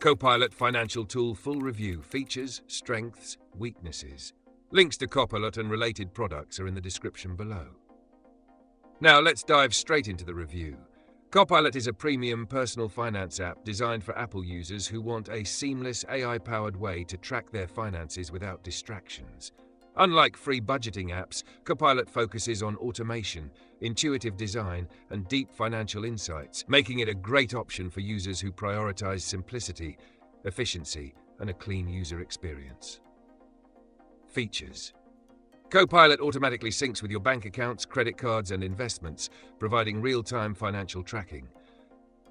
Copilot Financial Tool Full Review: Features, Strengths, Weaknesses. Links to Copilot and related products are in the description below. Now let's dive straight into the review. Copilot is a premium personal finance app designed for Apple users who want a seamless AI-powered way to track their finances without distractions. Unlike free budgeting apps, Copilot focuses on automation, intuitive design, and deep financial insights, making it a great option for users who prioritize simplicity, efficiency, and a clean user experience. Features: Copilot automatically syncs with your bank accounts, credit cards, and investments, providing real-time financial tracking.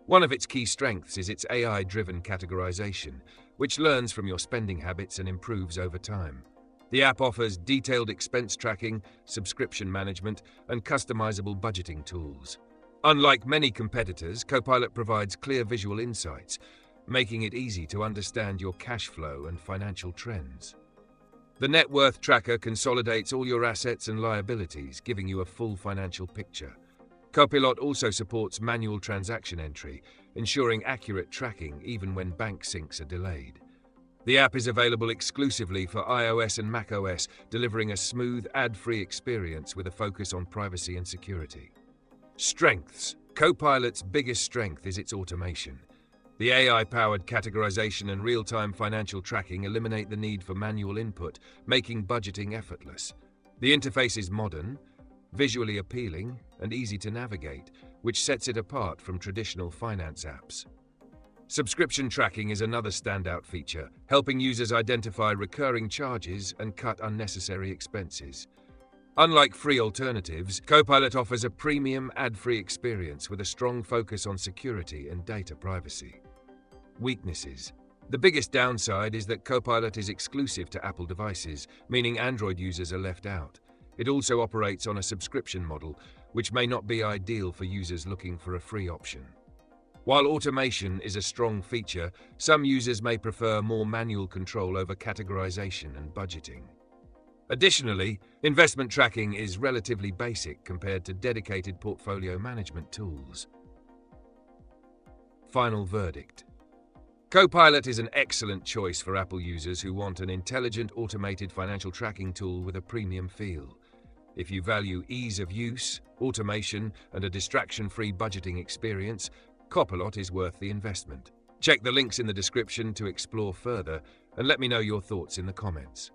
One of its key strengths is its AI-driven categorization, which learns from your spending habits and improves over time. The app offers detailed expense tracking, subscription management, and customizable budgeting tools. Unlike many competitors, Copilot provides clear visual insights, making it easy to understand your cash flow and financial trends. The net worth tracker consolidates all your assets and liabilities, giving you a full financial picture. Copilot also supports manual transaction entry, ensuring accurate tracking even when bank syncs are delayed. The app is available exclusively for iOS and macOS, delivering a smooth, ad-free experience with a focus on privacy and security. Strengths: Copilot's biggest strength is its automation. The AI-powered categorization and real-time financial tracking eliminate the need for manual input, making budgeting effortless. The interface is modern, visually appealing, and easy to navigate, which sets it apart from traditional finance apps. Subscription tracking is another standout feature, helping users identify recurring charges and cut unnecessary expenses. Unlike free alternatives, Copilot offers a premium, ad-free experience with a strong focus on security and data privacy. Weaknesses: The biggest downside is that Copilot is exclusive to Apple devices, meaning Android users are left out. It also operates on a subscription model, which may not be ideal for users looking for a free option. While automation is a strong feature, some users may prefer more manual control over categorization and budgeting. Additionally, investment tracking is relatively basic compared to dedicated portfolio management tools. Final verdict: Copilot is an excellent choice for Apple users who want an intelligent, automated financial tracking tool with a premium feel. If you value ease of use, automation, and a distraction-free budgeting experience, Copilot is worth the investment. Check the links in the description to explore further, and let me know your thoughts in the comments.